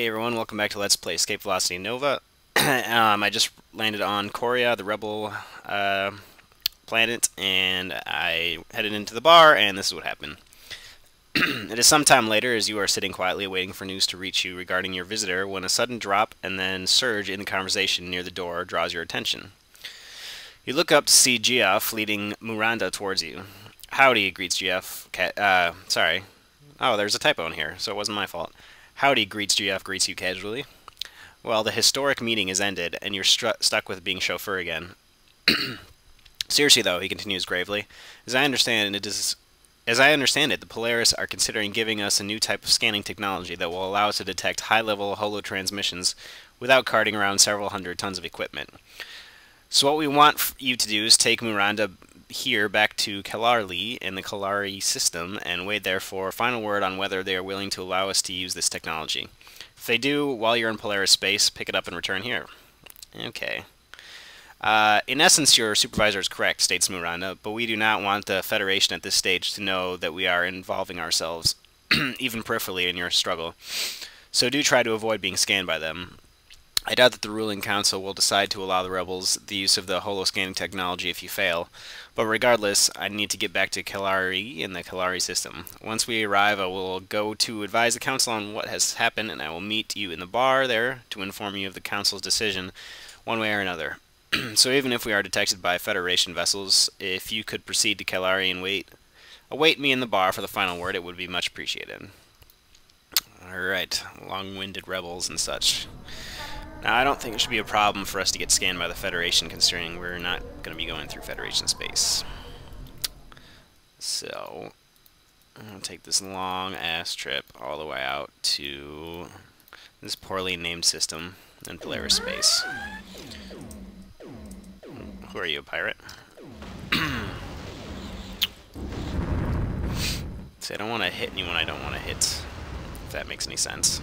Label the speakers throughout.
Speaker 1: Hey everyone, welcome back to Let's Play Escape Velocity Nova. I just landed on Coria, the rebel planet, and I headed into the bar, and this is what happened. It is some time later as you are sitting quietly waiting for news to reach you regarding your visitor when a sudden drop and then surge in the conversation near the door draws your attention. You look up to see Geoff leading Miranda towards you. Howdy, greets Geoff. Sorry. Oh, there's a typo in here, so it wasn't my fault. Howdy, greets you casually. Well, the historic meeting is ended, and you're stuck with being chauffeur again. Seriously, though, he continues gravely, as I understand it, the Polaris are considering giving us a new type of scanning technology that will allow us to detect high-level holo transmissions without carting around several hundred tons of equipment. So what we want you to do is take Miranda here back to Kalarli in the Kalari system and wait there for a final word on whether they are willing to allow us to use this technology. If they do, while you're in Polaris space, pick it up and return here. Okay. In essence, your supervisor is correct, states Miranda, but we do not want the Federation at this stage to know that we are involving ourselves, even peripherally, in your struggle. So do try to avoid being scanned by them. I doubt that the ruling council will decide to allow the rebels the use of the holo-scanning technology if you fail, but regardless, I need to get back to Kalari in the Kalari system. Once we arrive, I will go to advise the council on what has happened, and I will meet you in the bar there to inform you of the council's decision, one way or another. So even if we are detected by Federation vessels, if you could proceed to Kalari and await me in the bar for the final word, it would be much appreciated. Alright, long-winded rebels and such. Now, I don't think it should be a problem for us to get scanned by the Federation, considering we're not going to be going through Federation space. So, I'm going to take this long-ass trip all the way out to this poorly named system in Polaris space. Who are you, a pirate? See, I don't want to hit anyone I don't want to hit, if that makes any sense.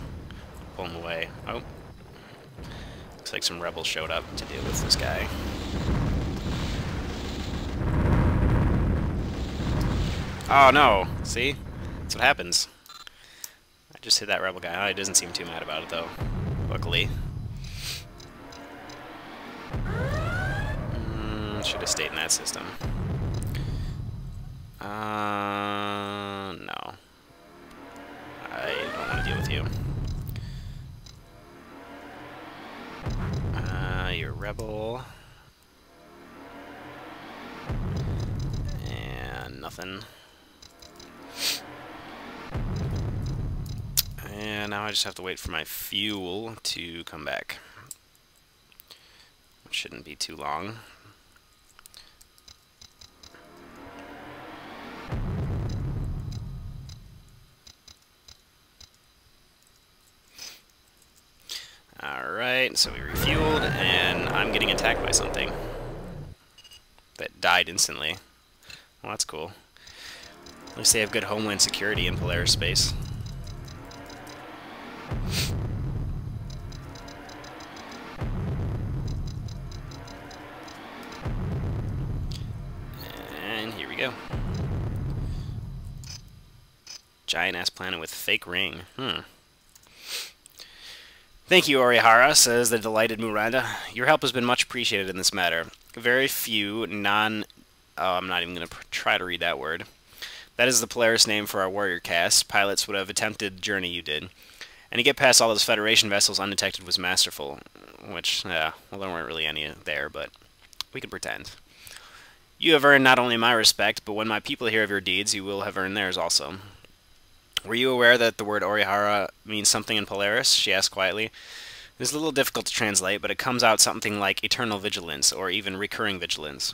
Speaker 1: Pull him away. Oh. Looks like some rebels showed up to deal with this guy. Oh no! See? That's what happens. I just hit that rebel guy. Oh, he doesn't seem too mad about it though. Luckily. Should have stayed in that system. No. I don't want to deal with you. You're a rebel. And nothing. And now I just have to wait for my fuel to come back. It shouldn't be too long. Alright, so we refueled, and I'm getting attacked by something that died instantly. Well, that's cool. At least they have good homeland security in Polaris space. And here we go. Giant-ass planet with fake ring. Thank you, Orihara, says the delighted Miranda. Your help has been much appreciated in this matter. Very few I'm not even going to try to read that word. That is the Polaris name for our warrior caste. Pilots would have attempted the journey you did. And to get past all those Federation vessels undetected was masterful. Which, well, there weren't really any there, but we can pretend. You have earned not only my respect, but when my people hear of your deeds, you will have earned theirs also. Were you aware that the word Orihara means something in Polaris? She asked quietly. It is a little difficult to translate, but it comes out something like eternal vigilance, or even recurring vigilance.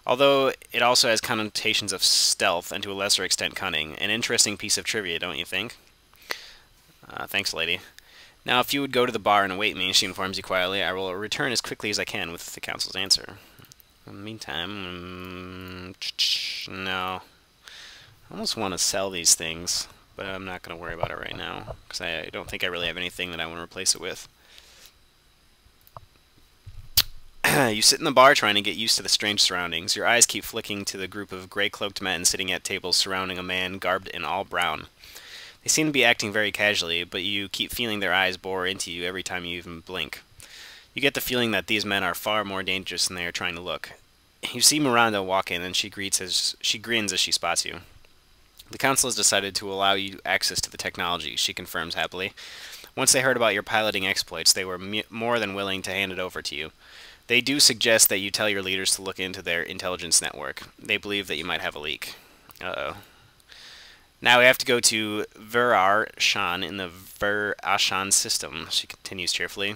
Speaker 1: Although it also has connotations of stealth, and to a lesser extent cunning. An interesting piece of trivia, don't you think? Thanks, lady. Now, if you would go to the bar and await me, she informs you quietly, I will return as quickly as I can with the council's answer. In the meantime, no. I almost want to sell these things, but I'm not going to worry about it right now, because I don't think I really have anything that I want to replace it with. You sit in the bar trying to get used to the strange surroundings. Your eyes keep flicking to the group of gray-cloaked men sitting at tables surrounding a man garbed in all brown. They seem to be acting very casually, but you keep feeling their eyes bore into you every time you even blink. You get the feeling that these men are far more dangerous than they are trying to look. You see Miranda walk in, and she grins as she spots you. The Council has decided to allow you access to the technology, she confirms happily. Once they heard about your piloting exploits, they were more than willing to hand it over to you. They do suggest that you tell your leaders to look into their intelligence network. They believe that you might have a leak. Uh-oh. Now we have to go to Ver-Ashan in the Ver-Ashan system, she continues cheerfully.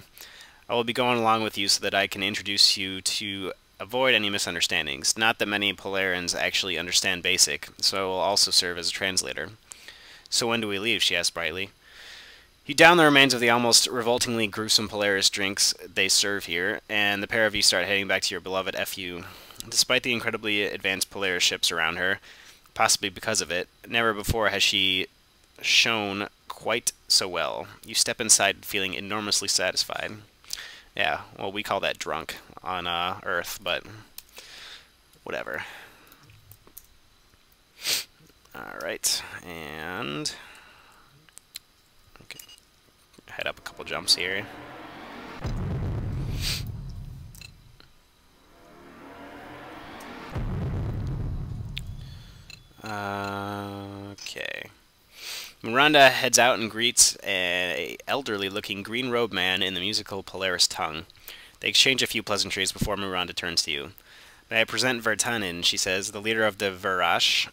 Speaker 1: I will be going along with you so that I can introduce you to avoid any misunderstandings. Not that many Polarans actually understand BASIC, so I will also serve as a translator. So when do we leave? She asked brightly. You down the remains of the almost revoltingly gruesome Polaris drinks they serve here, and the pair of you start heading back to your beloved FU. Despite the incredibly advanced Polaris ships around her, possibly because of it, never before has she shone quite so well. You step inside feeling enormously satisfied. Yeah, well, we call that drunk on Earth, but whatever. Alright, and okay, head up a couple jumps here. Okay. Miranda heads out and greets an elderly-looking green-robed man in the musical Polaris tongue. They exchange a few pleasantries before Miranda turns to you. May I present Vertanen, she says, the leader of the Verash,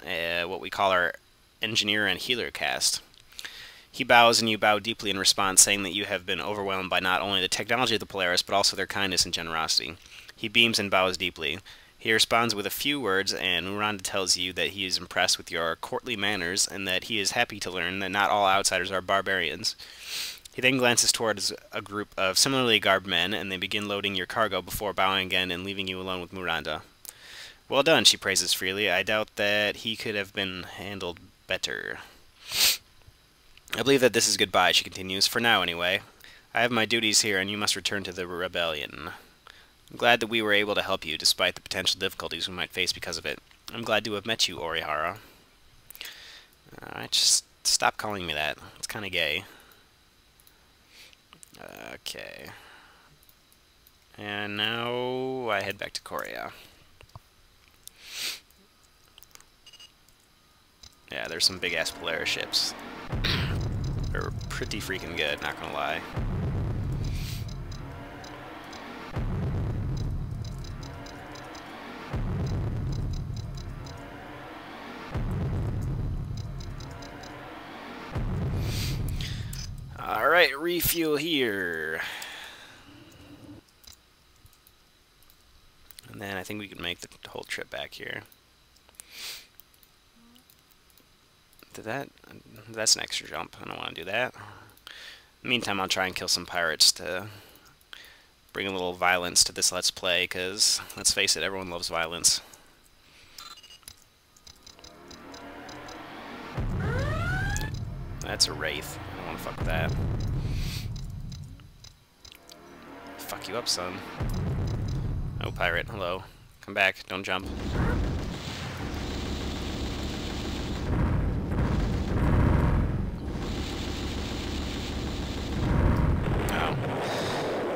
Speaker 1: what we call our engineer and healer caste. He bows, and you bow deeply in response, saying that you have been overwhelmed by not only the technology of the Polaris, but also their kindness and generosity. He beams and bows deeply. He responds with a few words, and Miranda tells you that he is impressed with your courtly manners, and that he is happy to learn that not all outsiders are barbarians. He then glances towards a group of similarly garbed men, and they begin loading your cargo before bowing again and leaving you alone with Miranda. Well done, she praises freely. I doubt that he could have been handled better. I believe that this is goodbye, she continues, for now anyway. I have my duties here, and you must return to the rebellion. I'm glad that we were able to help you, despite the potential difficulties we might face because of it. I'm glad to have met you, Orihara. Alright, just stop calling me that. It's kind of gay. Okay. And now I head back to Korea. Yeah, there's some big-ass Polaris ships. They're pretty freaking good, not gonna lie. Alright, refuel here. And then I think we can make the whole trip back here. That's an extra jump. I don't want to do that. In the meantime, I'll try and kill some pirates to bring a little violence to this Let's Play, because, let's face it, everyone loves violence. That's a Wraith. I don't want to fuck with that. Fuck you up, son. Oh, pirate, hello. Come back, don't jump.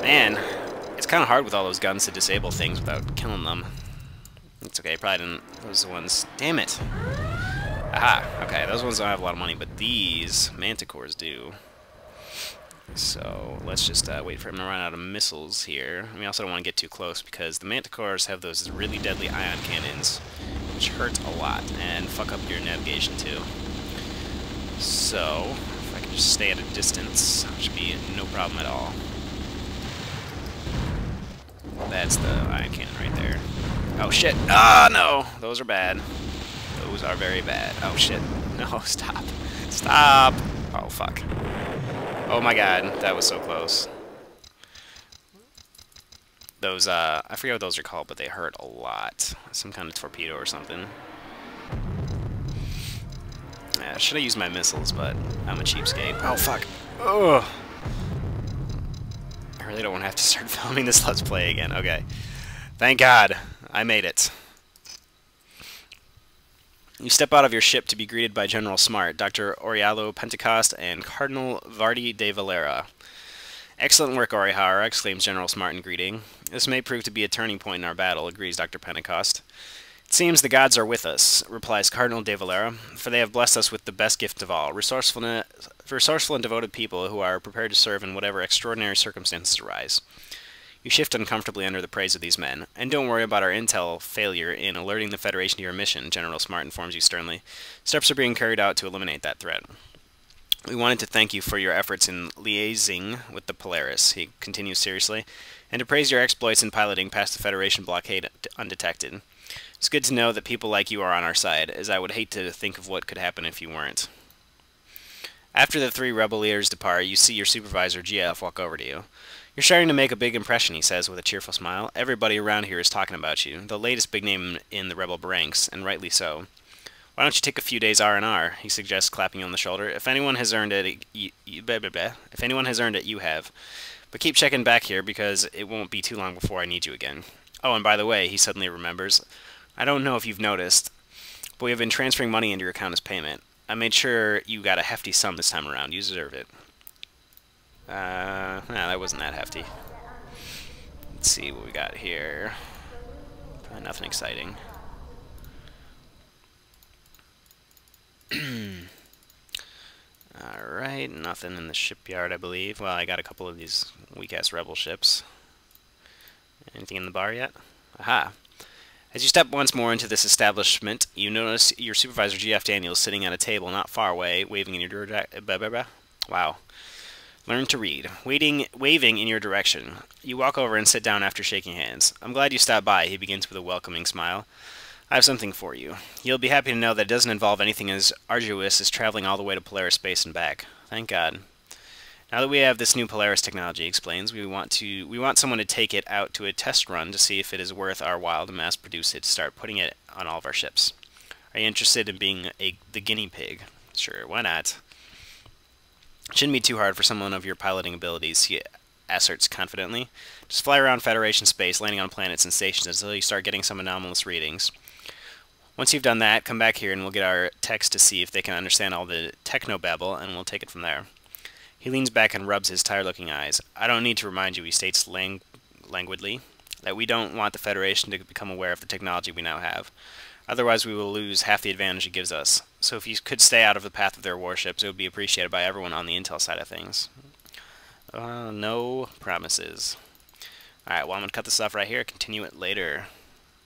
Speaker 1: Man, it's kind of hard with all those guns to disable things without killing them. It's okay, probably didn't... Those are the ones... Damn it! Aha! Okay, those ones don't have a lot of money, but these Manticores do. So, let's just wait for him to run out of missiles here. We also don't want to get too close, because the Manticores have those really deadly ion cannons, which hurt a lot, and fuck up your navigation too. So, if I can just stay at a distance, it should be no problem at all. That's the ion cannon right there. Oh shit! Ah, no! Those are bad. Those are very bad. Oh shit. No, stop. Stop! Oh fuck. Oh my god, that was so close. Those, I forget what those are called, but they hurt a lot. Some kind of torpedo or something. Yeah, I should have used my missiles, but I'm a cheapskate. Oh fuck. Ugh. I really don't want to have to start filming this Let's Play again. Okay. Thank God. I made it. You step out of your ship to be greeted by General Smart, Dr. Orialo Pentecost, and Cardinal Vardi de Valera. Excellent work, Orihara, exclaims General Smart in greeting. This may prove to be a turning point in our battle, agrees Dr. Pentecost. It seems the gods are with us, replies Cardinal de Valera, for they have blessed us with the best gift of all, resourceful and devoted people who are prepared to serve in whatever extraordinary circumstances arise. You shift uncomfortably under the praise of these men. And don't worry about our intel failure in alerting the Federation to your mission, General Smart informs you sternly. Steps are being carried out to eliminate that threat. We wanted to thank you for your efforts in liaising with the Polaris, he continues seriously, and to praise your exploits in piloting past the Federation blockade undetected. It's good to know that people like you are on our side, as I would hate to think of what could happen if you weren't. After the three rebel leaders depart, you see your supervisor, GF, walk over to you. You're starting to make a big impression, he says with a cheerful smile. Everybody around here is talking about you, the latest big name in the rebel ranks, and rightly so. Why don't you take a few days R&R, he suggests, clapping you on the shoulder. If anyone has earned it, if anyone has earned it, you have. But keep checking back here, because it won't be too long before I need you again. Oh, and by the way, he suddenly remembers, I don't know if you've noticed, but we have been transferring money into your account as payment. I made sure you got a hefty sum this time around. You deserve it. Nah, that wasn't that hefty. Let's see what we got here. Probably nothing exciting. Alright, nothing in the shipyard, I believe. Well, I got a couple of these weak-ass rebel ships. Anything in the bar yet? Aha! As you step once more into this establishment, you notice your supervisor, GF Daniels, sitting at a table not far away, waving in your direction. Wow. Learn to read. Waving in your direction. You walk over and sit down after shaking hands. I'm glad you stopped by, he begins with a welcoming smile. I have something for you. You'll be happy to know that it doesn't involve anything as arduous as traveling all the way to Polaris space and back. Thank God. Now that we have this new Polaris technology, he explains, we want someone to take it out to a test run to see if it is worth our while to mass produce it to start putting it on all of our ships. Are you interested in being the guinea pig? Sure, why not? It shouldn't be too hard for someone of your piloting abilities, he asserts confidently. Just fly around Federation space, landing on planets and stations until you start getting some anomalous readings. Once you've done that, come back here and we'll get our techs to see if they can understand all the technobabble, and we'll take it from there. He leans back and rubs his tired-looking eyes. I don't need to remind you, he states languidly, that we don't want the Federation to become aware of the technology we now have. Otherwise, we will lose half the advantage it gives us. So if you could stay out of the path of their warships, it would be appreciated by everyone on the intel side of things. No promises. Alright, well, I'm going to cut this off right here. Continue it later.